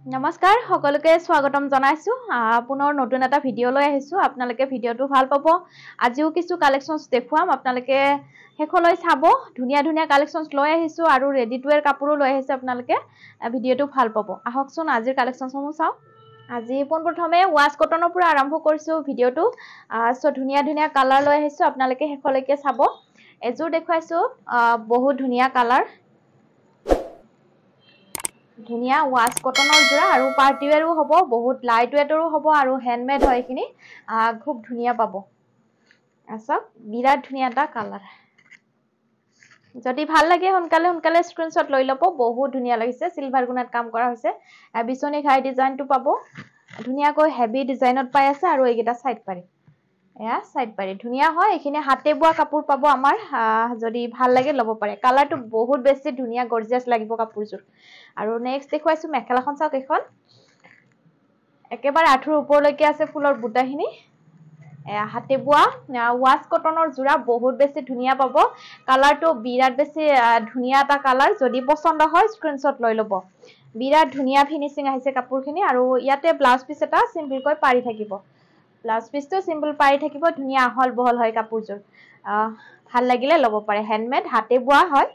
নমস্কাৰ সকলোকে স্বাগতম জনাইছো পুনৰ নতুন এটা ভিডিও লৈ আহিছো আপোনালোকে ভিডিওটো ভাল পাব আজিও কিছু কালেকশনস দেখুৱাম আপোনালোকে হেখলৈ চাব ধুনিয়া ধুনিয়া কালেকশনস লৈ আহিছো আৰু ৰেডি টু ওয়্যাৰ কাপোৰো লৈ আহিছো আপোনালোকে ভিডিওটো ভাল পাব আহকচোন আজিৰ কালেকশনসমূহ চাও আজি পোনপ্ৰথমে ওয়াশ কটনৰ পৰা আৰম্ভ কৰিছো ভিডিওটো সো ধুনিয়া ধুনিয়া কালাৰ লৈ আহিছো আপোনালোকে হেখলৈকে চাব এজোৰ দেখুৱাইছো বহুত ধুনিয়া কালাৰ ধুনিয়া ওয়াশ কটনৰ জোৰা আৰু পাৰ্টি ওয়্যাৰো হ'ব বহুত লাইট ওয়েটৰো হ'ব আৰু হ্যান্ডমেড হয় কিনি খুব ধুনিয়া পাব আসক বিৰাট ধুনিয়া এটা কালাৰ যদি ভাল লাগে সোনকালে স্ক্ৰিনশ্বট লৈ লব বহুত ধুনিয়া লাগিছে সিলভাৰ গুণাত কাম কৰা হৈছে বিছনি ঘাই ডিজাইনটো পাব ধুনিয়াকৈ হেভি ডিজাইনত পাই আছে আৰু এইকেইটা সাইড পাৰি এয়া সাইড পাৰি ধুনিয়া হয় এখিনি হাতে বোৱা কাপোৰ পাব আমাৰ যদি ভাল লাগে লব পাৰে কালাৰটো বহুত বেছি ধুনিয়া গৰ্জিয়াস লাগিব কাপোৰজোৰ আৰু নেক্সট দেখুৱাইছো মেখেলাখন চাওক এখন একেবাৰে আঠুৰ ওপৰলৈকে আছে ফুলৰ বুটাখিনি হাতে বোৱা ওয়াশ কটনৰ জোৰা বহুত বেছি ধুনিয়া পাব কালাৰটো বিৰাট বেছি ধুনিয়া এটা কালাৰ যদি পছন্দ হয় স্ক্ৰিনশ্বট লৈ লব বিৰাট ধুনিয়া ফিনিশিং আহিছে কাপোৰখিনি আৰু ইয়াতে ব্লাউজ পিস এটা সিম্পল কৈ পাৰি থাকিব ব্লাউজ পিসটো সিম্পল পাৰি থাকিব ধুনিয়া আহল বহল হয় কাপোৰজোৰ ভাল লাগিলে লব পাৰে হ্যান্ডমেড হাতে বোৱা হয়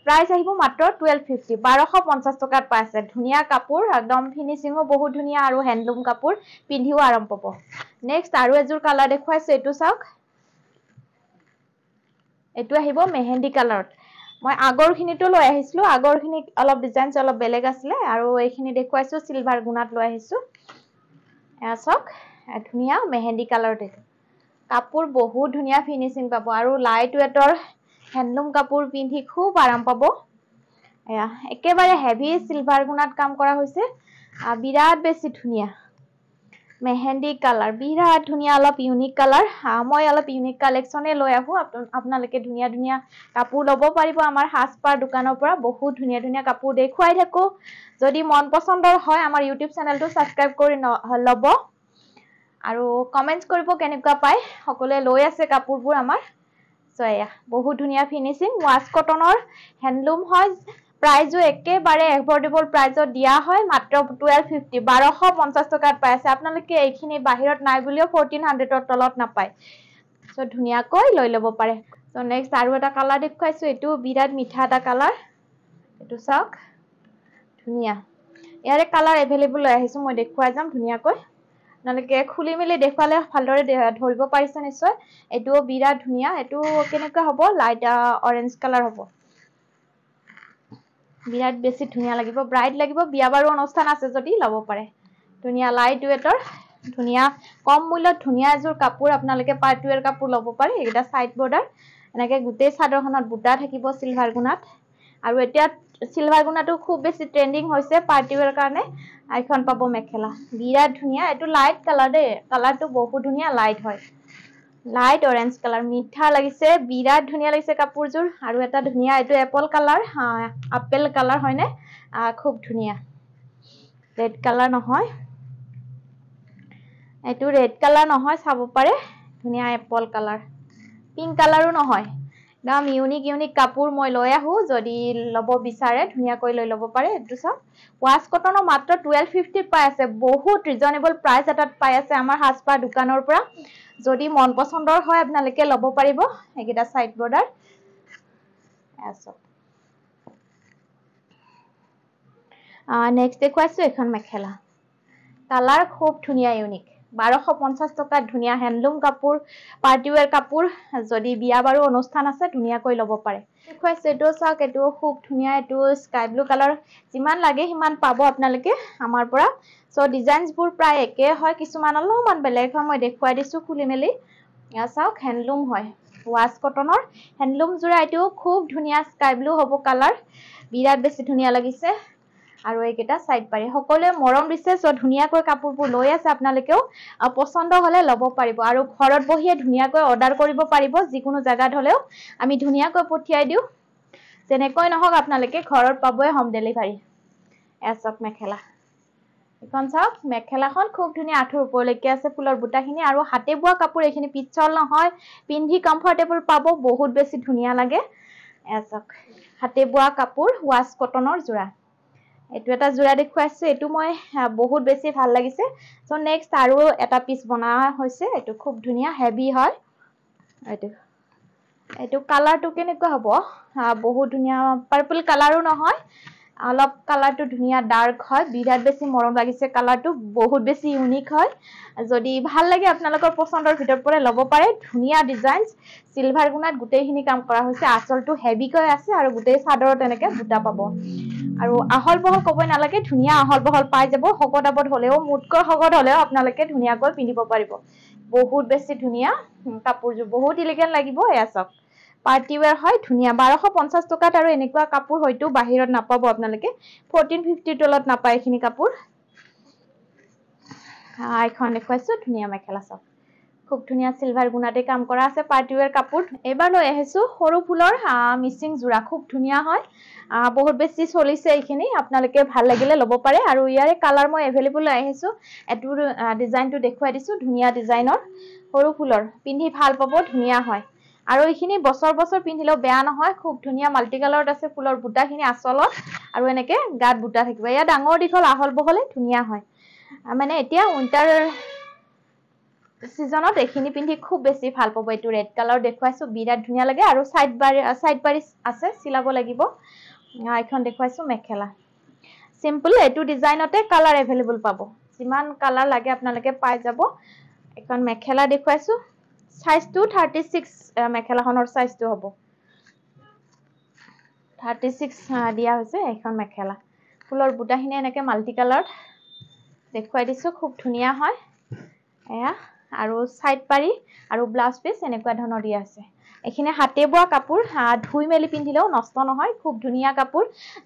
প্ৰাইস আহিব মাত্ৰ 1250 1250 টকাত পাইছে ধুনিয়া কাপোৰ একদম ফিনিশিংও বহুত ধুনিয়া আৰু হ্যান্ডলুম কাপোৰ পিন্ধিও আৰাম পাব নেক্সট আৰু এজোৰ কালাৰ দেখুৱাইছো এটো চাওক এটো আহিব মেহেন্দি কালাৰত মই আগৰখিনিটো লৈ আহিছিলো আগৰখিনি অলপ ডিজাইনছ অলপ বেলেগ আছিল আৰু এইখিনি দেখুৱাইছো সিলভাৰ গুণাত লৈ আহিছো চাওক ধুনিয়া মেহেন্দি কালাৰত কাপোৰ বহুত ধুনিয়া ফিনিশিং পাব আৰু লাইট ওয়েটৰ হ্যান্ডলুম কাপোৰ পিন্ধি খুব আৰাম পাব একেবাৰে হেভি সিলভাৰ গুণাত কাম কৰা হৈছে বিৰাট বেছি ধুনিয়া মেহেন্দি কালাৰ বিৰাট ধুনিয়া অলপ ইউনিক কালাৰ মই অলপ ইউনিক কালেকশনে লৈ আহো আপোনালোকে ধুনিয়া ধুনিয়া কাপোৰ লব পাৰিব আমাৰ হাসপাৰ দোকানৰ পৰা বহুত ধুনিয়া ধুনিয়া কাপোৰ দেখুৱাই থাকো যদি মন পছন্দৰ হয় আমাৰ ইউটিউব চেনেলটো সাবস্ক্ৰাইব কৰি লব আৰু কমেন্টস কৰিব কেনেকুৱা পায় সকলোৱে লৈ আছে কাপোৰবোৰ আমাৰ সয়া বহুত ধুনিয়া ফিনিশিং ওয়াশ কটনৰ হ্যান্ডলুম হয় প্ৰাইজো একেবাৰে এফৰ্ডেবল প্ৰাইজত দিয়া হয় মাত্ৰ 1250 1250 টকাত পাই আছে আপোনালোকে এইখিনি বাহিৰত নাই বুলিও 1400ৰ তলত নাপায় সো ধুনিয়াকৈ লৈ লব পাৰে সো নেক্সট আৰু এটা কালাৰ দেখুৱাইছো এটো বিৰাট মিঠা এটা কালাৰ এটো চাওক ধুনিয়া ইয়াৰে কালাৰ এভেইলেবল লৈ আহিছো মই দেখুৱাই যাম ধুনিয়াকৈ আপোনালোকে খুলি মেলি দেখুৱালে ভালদৰে ধৰিব পাৰিছে নিশ্চয় এটো বিৰাট ধুনিয়া এটো কেনেকুৱা হ'ব লাইট অৰেঞ্জ কালাৰ হ'ব বিৰাট বেছি ধুনিয়া লাগিব ব্ৰাইট লাগিব বিয়া বাৰু অনুষ্ঠান আছে যদি লব পাৰে ধুনিয়া লাইট ওয়েটৰ ধুনিয়া কম মূল্যত ধুনিয়া এজোৰ কাপোৰ আপোনালোকে পাৰ্টি ওয়্যাৰ কাপোৰ লব পাৰে এটা সাইড বৰ্ডাৰ এনেকে গুটেই চাদৰখনত বুটা থাকিব সিলভাৰ গুণাত আৰু এতিয়া সিলভাৰ গুণাটো খুব বেছি ট্ৰেন্ডিং হৈছে পাৰ্টি ওয়্যাৰ কাৰণে আইখন পাব মেখেলা বিৰাট ধুনিয়া এটো লাইট কালাৰ দে কালাৰটো বহুত ধুনিয়া লাইট হয় লাইট অৰেঞ্জ কালাৰ মিঠা লাগিছে বিৰাট ধুনিয়া লাগিছে কাপোৰজোৰ আৰু এটা ধুনিয়া এটো এপল কালাৰ আপেল কালাৰ হয়নে খুব ধুনিয়া ৰেড কালাৰ নহয় এটো ৰেড কালাৰ নহয় চাব পাৰে ধুনিয়া এপল কালাৰ পিংক কালাৰো নহয় একদম ইউনিক কাপোৰ মই লৈ আহো যদি লব বিচাৰে ধুনিয়াকৈ লৈ লব পাৰে এটো চাওক ওয়াশ কটনৰ মাত্ৰ 1250 পাই আছে বহুত ৰিজনেবল প্ৰাইস এটাত পাই আছে আমাৰ হাসপাৰ দোকানৰ পৰা যদি মন পছন্দৰ হয় আপোনালোকে লব পাৰিব একেটা সাইড বৰ্ডাৰ নেক্সট দেখুৱাইছো এখন মেখেলা কালাৰ খুব ধুনিয়া ইউনিক 1250 টকা ধুনিয়া হ্যান্ডলুম কাপোৰ পাৰ্টি ওয়্যাৰ কাপোৰ যদি বিয়া বাৰু অনুষ্ঠান আছে ধুনিয়াকৈ লব পাৰে দেখুৱাইছো এটো চাওক এটো খুব ধুনিয়া এটো স্কাই ব্লু কালাৰ যিমান লাগে সিমান পাব আপোনালোকে আমাৰ পৰা সো ডিজাইনছবোৰ প্ৰায় একে হয় কিছুমান অলপমান বেলেগ হয় মই দেখুৱাই দিছো খুলি মেলি চাওক হ্যান্ডলুম হয় ওয়াশ কটনৰ হ্যান্ডলুম জোৰা এটো খুব ধুনিয়া স্কাই ব্লু হ'ব কালাৰ বিৰাট বেছি ধুনিয়া লাগিছে আৰু এইকেইটা সাইড পাৰি সকলোৱে মৰম দিছে সো ধুনিয়াকৈ কাপোৰবোৰ লৈ আছে আপোনালোকেও পছন্দ হলে লব পাৰিব আৰু ঘৰত বহিয়ে ধুনিয়াকৈ অৰ্ডাৰ কৰিব পাৰিব যিকোনো জাগাত হলেও আমি ধুনিয়াকৈ পঠিয়াই দিও যেনেকৈ নহওক আপোনালোকে ঘৰত পাবই হোম ডেলিভাৰী এচক মেখেলা এখন চাওক মেখেলাখন খুব ধুনিয়া আঠুৰ ওপৰলৈকে আছে ফুলৰ বুটাখিনি আৰু হাতে বোৱা কাপোৰ এইখিনি পিছল নহয় পিন্ধি কমফৰ্টেবল পাব বহুত বেছি ধুনিয়া লাগে এচক হাতে বোৱা কাপোৰ ওয়াশ কটনৰ জোৰা এটো এটা জোৰা দেখুৱাইছো এটো মই বহুত বেছি ভাল লাগিছে সো নেক্সট আৰু এটা পিস বনা হৈছে এটো খুব ধুনিয়া হেভি হয় এটো কালাৰটো কেনেকুৱা হ'ব বহুত ধুনিয়া পাৰ্পল কালাৰো নহয় অলপ কালাৰটো ধুনিয়া ডাৰ্ক হয় বিৰাট বেছি মৰম লাগিছে কালাৰটো বহুত বেছি ইউনিক হয় যদি ভাল লাগে আপোনালোকৰ পছন্দৰ ভিতৰত পৰে ল'ব পাৰে ধুনিয়া ডিজাইনস সিলভাৰ গুণাত গুটেইখিনি কাম কৰা হৈছে আচলটো হেভি কৈ আছে আৰু গুটেই চাদৰত এনেকে বুটা পাব আৰু আহল বহল কবই নালাগে ধুনিয়া আহল বহল পাই যাব হকদাবত হলেও মুটকৰ হকত হলেও আপোনালোকে ধুনিয়াকৈ পিন্ধিব পাৰিব বহুত বেছি ধুনিয়া কাপোৰজো বহুত ইলিগেন্ট লাগিব এয়া সব পাৰ্টি ওয়্যাৰ হয় ধুনিয়া 1250 টকাত আৰু এনেকুৱা কাপোৰ হয়তো বাহিৰত নাপাব আপোনালোকে 1450 তলত নাপায় এখিনি কাপোৰ আইখন দেখুৱাইছো ধুনিয়া মেখেলা সব খুব ধুনিয়া সিলভাৰ গুণাতে কাম কৰা আছে পাৰ্টি ওয়্যাৰ কাপোৰ এবাৰ লৈ আহিছো সৰু ফুলৰ মিচিং জোৰা খুব ধুনিয়া হয় বহুত বেছি চলিছে এইখিনি আপোনালোকে ভাল লাগিলে ল'ব পাৰে আৰু ইয়াৰে কালাৰ মই अवेलेबल লৈ আহিছো এটো ডিজাইনটো দেখুৱাই দিছো ধুনিয়া ডিজাইনৰ সৰু ফুলৰ পিন্ধি ভাল পাব ধুনিয়া হয় আৰু এইখিনি বছৰ বছৰ পিন্ধিলেও বেয়া নহয় খুব ধুনিয়া মাল্টি কালাৰত আছে ফুলৰ বুটাখিনি আসলত আৰু এনেকে গাত বুটা থাকিব ইয়া ডাঙৰ দিখল আহল বহলে ধুনিয়া হয় মানে এতিয়া উইন্টাৰ সিজনত এখিনি পিন্ধি খুব বেছি ভাল পাব এটো ৰেড কালাৰ দেখুৱাইছো বিৰাট ধুনিয়া লাগে আৰু সাইড পাৰি আছে সিলাব লাগিব আইখন দেখুৱাইছো মেখেলা সিম্পল এটো ডিজাইনতে কালাৰ अवेलेबल পাব যিমান কালাৰ লাগে আপোনালোকে পাই যাব এখন মেখেলা দেখুৱাইছো সাইজটো 36 মেখেলাখনৰ সাইজটো হ'ব 36 দিয়া হৈছে এখন মেখেলা ফুলৰ বুটাখিনি এনেকে মাল্টি কালাৰ দেখুৱাই দিছো খুব ধুনিয়া হয় এয়া আৰু সাইড পাৰি আৰু ব্লাউজ পিস এনেকুৱা ধৰণৰ দিয়া আছে এখিনি হাতে বোৱা কাপোৰ ধুই মেলি পিন্ধিলেও নষ্ট নহয় খুব ধুনিয়া কাপোৰ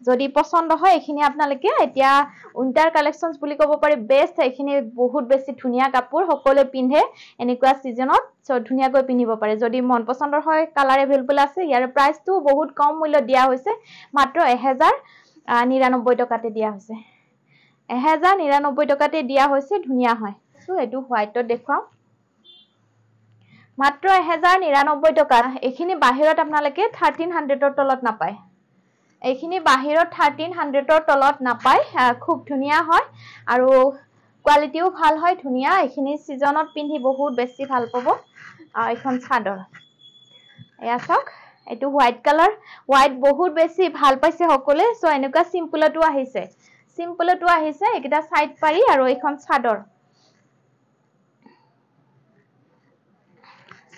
যদি পছন্দ হয় এখিনি আপোনালোকে এতিয়া উইন্টাৰ কালেকশনস বুলি ক'ব পাৰি বেষ্ট এখিনি বহুত বেছি ধুনিয়া কাপোৰ সকলে পিন্ধে এনেকুৱা সিজনত ধুনিয়াকৈ পিন্ধিব পাৰে যদি মন পছন্দৰ হয় কালাৰ अवेलेबल আছে ইয়াৰ প্ৰাইসটো বহুত কম মূল্য দিয়া হৈছে মাত্ৰ 1099 টকাতে দিয়া হৈছে 1099 টকাতে দিয়া হৈছে ধুনিয়া হয় সো এটো হোৱাইটত দেখুৱাও মাত্ৰ 1099 টকা এখিনি বাহিৰত আপোনালোকে 1300 ৰ তলত নাপায় এখিনি বাহিৰত 1300 ৰ তলত নাপায় খুব ধুনিয়া হয় আৰু কোৱালিটিও ভাল হয় ধুনিয়া এখিনি সিজনত পিন্ধি বহুত বেছি ভাল পাব এখন চাদৰ এয়া সক এটো হোৱাইট কালাৰ হোৱাইট বহুত বেছি ভাল পাইছে সকলে সো এনেকুৱা সিম্পলটো আহিছে একিটা সাইড পাৰি আৰু এখন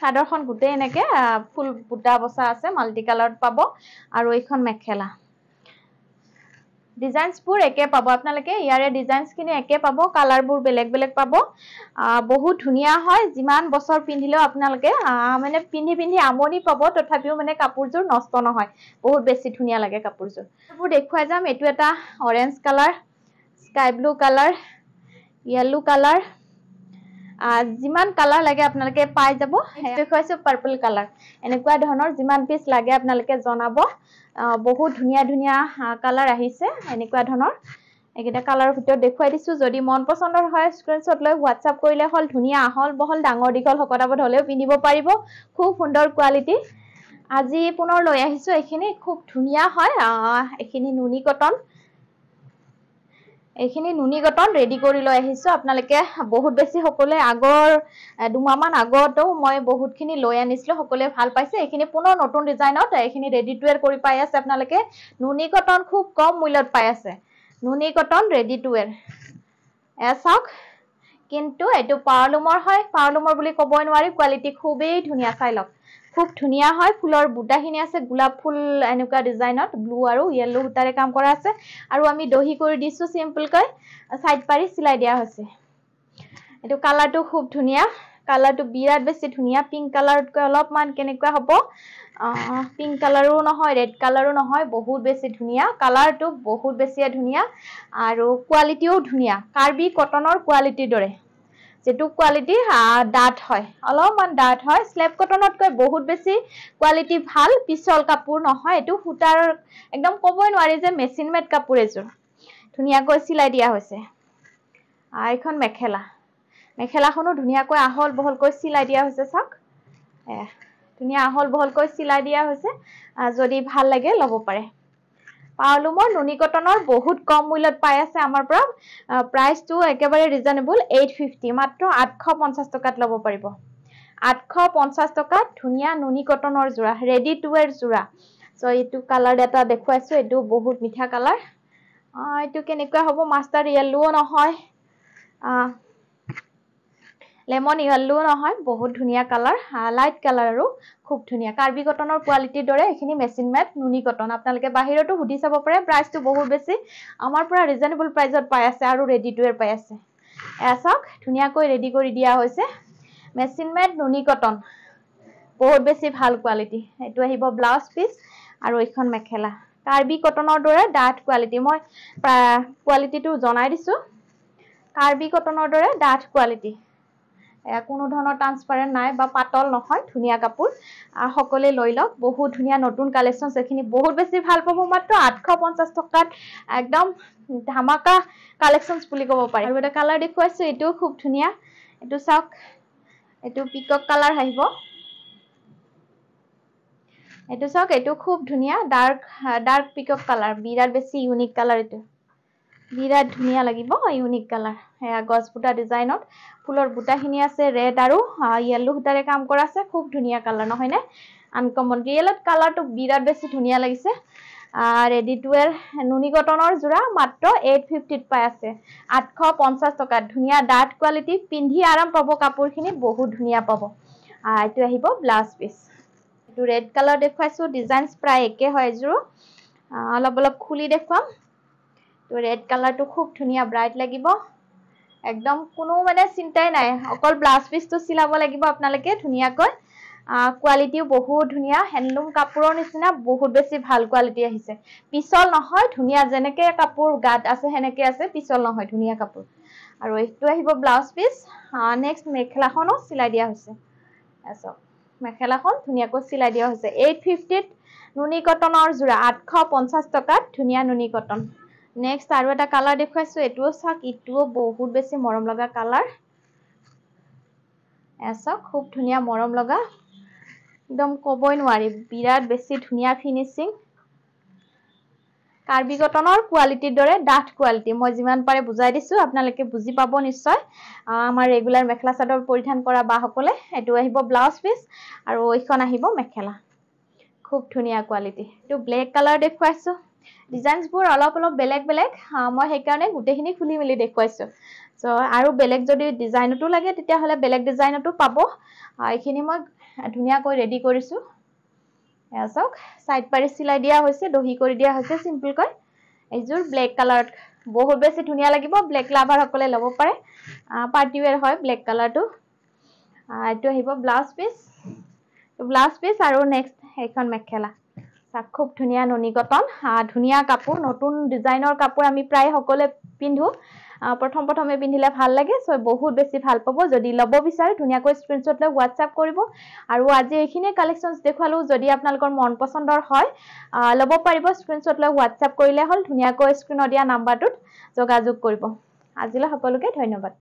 চাদৰখন গুটে এনেকে ফুল বুটা বসা আছে মাল্টি কালাৰত পাব আৰু এখন মেখেলা ডিজাইনসবোৰ একে পাব আপোনালোকে ইয়াৰে ডিজাইনসখিনি একে পাব কালাৰবোৰ বেলেগ বেলেগ পাব বহুত ধুনিয়া হয় যিমান বছৰ পিন্ধিলেও আপোনালোকে মানে পিন্ধি আমনি পাব তথাপিও মানে কাপোৰজোৰ নষ্ট নহয় বহুত বেছি ধুনিয়া লাগে কাপোৰজোৰ কাপোৰ দেখুৱাই যাম এটো এটা orange colour sky blue colour yellow colour যিমান কালাৰ লাগে আপোনালোকে পাই যাব দেখুৱাইছো পাৰ্পল কালাৰ এনেকুৱা ধৰণৰ যিমান পিস লাগে আপোনালোকে জনাব বহুত ধুনিয়া কালাৰ আহিছে এনেকুৱা ধৰণৰ একিটা কালাৰৰ ভিতৰত দেখুৱাই দিছো যদি মন পছন্দৰ হয় স্ক্ৰিনশ্বট লৈ WhatsApp কৰিলে হল ধুনিয়া আহল বহল ডাঙৰ দিখল হকদাবত হলেও পিন্ধিব পাৰিব খুব সুন্দৰ কোৱালিটি আজি পুনৰ লৈ আহিছো এখিনি খুব ধুনিয়া হয় এখিনি নুনি কটন ৰেডি কৰি লৈ আহিছো আপোনালোকে বহুত বেছি সকলে আগৰ দুমাহমান আগতো মই বহুতখিনি লৈ আনিছিলো সকলে ভাল পাইছে এখিনি পুনৰ নতুন ডিজাইনত এখিনি ৰেডি টু ওয়্যাৰ কৰি পাই আছে আপোনালোকে নুনি কটন খুব কম মূল্যত পাই আছে নুনি কটন ৰেডি টু ওয়্যাৰ এছক কিন্তু এটো পাওলুমৰ হয় পাওলুমৰ বুলি ক'বই নোৱাৰি কোৱালিটি খুবেই ধুনিয়া চাই লওক খুব ধুনিয়া হয় ফুলৰ বুটাখিনি আছে গোলাপ ফুল এনেকুৱা ডিজাইনত ব্লু আৰু ইয়েলো হুটাৰে কাম কৰা আছে আৰু আমি দহি কৰি দিছো সিম্পল কৈ সাইড পাৰি সিলাই দিয়া হৈছে এটো কালাৰটো খুব ধুনিয়া কালাৰটো বিৰাট বেছি ধুনিয়া পিংক কালাৰতকৈ অলপমান কেনেকুৱা হ'ব পিংক কালাৰো নহয় ৰেড কালাৰো নহয় বহুত বেছি ধুনিয়া কালাৰটো বহুত বেছি ধুনিয়া আৰু কোৱালিটিও ধুনিয়া কাৰ্বি কটনৰ কোৱালিটিৰ দৰে যেটো কোৱালিটি ডাট হয় অলপমান ডাট হয় স্লেপ কটনতকৈ বহুত বেছি কোৱালিটি ভাল পিছল কাপোৰ নহয় এটো হুটাৰ একদম ক'বই নোৱাৰি যে মেচিন মেড কাপোৰ এজোৰ ধুনিয়াকৈ সিলাই দিয়া হৈছে এখন মেখেলাখনো ধুনিয়াকৈ আহল বহলকৈ সিলাই দিয়া হৈছে সক ধুনিয়া আহল বহলকৈ সিলাই দিয়া হৈছে যদি ভাল লাগে ল'ব পাৰে পাওলো মই নুনি কটনৰ বহুত কম মূল্যত পাই আছে আমাৰ পৰা প্ৰাইসটো একেবাৰে ৰিজনেবল 850 মাত্ৰ 850 টকাত ল'ব পাৰিব 850 টকাত ধুনিয়া নুনি কটনৰ জোৰা ৰেডি টু ওয়্যাৰ জোৰা সো এইটো কালাৰ এটা দেখুৱাইছো এইটো বহুত মিঠা কালাৰ এইটো কেনেকুৱা হ'ব মাষ্টাৰ ইয়েলো নহয় লেমন ইয়েলো নহয় বহুত ধুনিয়া কালাৰ লাইট কালাৰ আৰু খুব ধুনিয়া কাৰ্বি কটনৰ কোৱালিটিৰ দৰে এখিনি মেচিন মেড নুনি কটন আপোনালোকে বাহিৰতো হুদি চাব পাৰে প্ৰাইসটো বহুত বেছি আমাৰ পৰা ৰিজনেবল প্ৰাইসত পাই আছে আৰু ৰেডি টু ওয়্যাৰ পাই আছে এছক ধুনিয়াকৈ ৰেডি কৰি দিয়া হৈছে মেচিন মেড নুনি কটন বহুত বেছি ভাল কোৱালিটি এটো আহিব ব্লাউজ পিস আৰু এখন মেখেলা কাৰ্বি কটনৰ দৰে ডাঠ কোৱালিটি মই কোৱালিটিটো জনাই দিছো কাৰ্বি কটনৰ দৰে ডাঠ কোৱালিটি কোনো ধৰণৰ ট্ৰান্সপাৰেন্ট নাই বা পাতল নহয় ধুনিয়া কাপোৰ সকলে লৈ লওক বহুত ধুনিয়া নতুন কালেকশনস এখিনি বহুত বেছি ভাল পাব মাত্ৰ 850 টকাত একদম ধামাকা কালেকশনস বুলি ক'ব পাৰি আৰু এটা কালাৰ দেখুৱাইছো এটো খুব ধুনিয়া এটো চাওক এটো পিকক কালাৰ আহিব এটো চাওক এটো খুব ধুনিয়া ডাৰ্ক পিকক কালাৰ বিৰাট বেছি ইউনিক কালাৰ এটো বিৰাট ধুনিয়া লাগিব ইউনিক কালাৰ হেয়া গছ বুটা ডিজাইনত ফুলৰ বুটাখিনি আছে ৰেড আৰু ইয়েলো হুটাৰে কাম কৰা আছে খুব ধুনিয়া কালাৰ নহয় নে আনকমন ৰিয়েলত কালাৰটো বিৰাট বেছি ধুনিয়া লাগিছে ৰেডি টু ওয়্যাৰ নুনি কটনৰ জোৰা মাত্ৰ 850 ত পাই আছে 850 টকাত ধুনিয়া ডাঠ কোৱালিটি পিন্ধি আৰাম পাব কাপোৰখিনি বহুত ধুনিয়া পাব এটো আহিব ব্লাউজ পিস এটো ৰেড কালাৰ দেখুৱাইছো ডিজাইনস প্ৰায় একে হয় এজোৰ অলপ খুলি দেখুৱাম তো ৰেড কালাৰটো খুব ধুনিয়া ব্ৰাইট লাগিব একদম কোনো মানে চিন্তাই নাই অকল ব্লাউজ পিসটো চিলাব লাগিব আপোনালোকে ধুনিয়াকৈ কোৱালিটিও বহুত ধুনিয়া হ্যান্ডলুম কাপোৰৰ নিচিনা বহুত বেছি ভাল কোৱালিটি আহিছে পিছল নহয় ধুনিয়া যেনেকে কাপোৰ গাত আছে হেনেকে আছে পিছল নহয় ধুনিয়া কাপোৰ আৰু এইটো আহিব ব্লাউজ পিস নেক্সট মেখেলাখনো চিলাই দিয়া হৈছে এসব মেখেলাখন ধুনিয়াকৈ চিলাই দিয়া হৈছে 850 ত নুনি কটনৰ জোৰা 850 টকাত ধুনিয়া নুনি কটন নেক্সট আৰু এটা কালাৰ দেখুৱাইছো এটোও চাক ইটোও বহুত বেছি মৰম লগা কালাৰ এসব খুব ধুনিয়া মৰম লগা একদম কবই নোৱাৰি বিৰাট বেছি ধুনিয়া ফিনিশিং কাৰ্বি কটনৰ কোৱালিটিৰ দৰে ডাঠ কোৱালিটি মই যিমান পাৰে বুজাই দিছো আপোনালোকে বুজি পাব নিশ্চয় আমাৰ ৰেগুলাৰ মেখেলা চাদৰ পৰিধান কৰা বা সকলে এটো আহিব ব্লাউজ পিস আৰু এইখন আহিব মেখেলা খুব ধুনিয়া কোৱালিটি এটো ব্ল্যাক কালাৰ দেখুৱাইছো ডিজাইনসবোৰ অলপ বেলেগ মই সেই কাৰণে গুটেখিনি খুলি মিলি দেখুৱাইছো সো আৰু বেলেগ যদি ডিজাইনটো লাগে তেতিয়া হলে বেলেগ ডিজাইনটো পাব এইখিনি মই ধুনিয়াকৈ ৰেডি কৰিছো এসক সাইড পাৰি চিলাই দিয়া হৈছে দহি কৰি দিয়া হৈছে সিম্পল কৈ এইজোৰ ব্ল্যাক কালাৰ বহুত বেছি ধুনিয়া লাগিব ব্ল্যাক লাভাৰ সকলে ল'ব পাৰে পাৰ্টি ওয়্যাৰ হয় ব্ল্যাক কালাৰটো এটো আহিব ব্লাউজ পিস আৰু নেক্সট এইখন মেখেলা খুব ধুনিয়া নুনি কটন ধুনিয়া কাপোৰ নতুন ডিজাইনৰ কাপোৰ আমি প্ৰায় সকলে পিন্ধো প্ৰথমে পিন্ধিলে ভাল লাগে সো বহুত বেছি ভাল পাব যদি লব বিচাৰে ধুনিয়াকৈ স্ক্ৰিনশ্বট লৈ WhatsApp কৰিব আৰু আজি এইখিনি কালেকশনস দেখালো যদি আপোনালোকৰ মন পছন্দৰ হয় লব পাৰিব স্ক্ৰিনশ্বট লৈ WhatsApp কৰিলে হল ধুনিয়াকৈ স্ক্ৰিনত দিয়া নাম্বাৰটোত যোগাযোগ কৰিব আজিলৈ সকলোকে ধন্যবাদ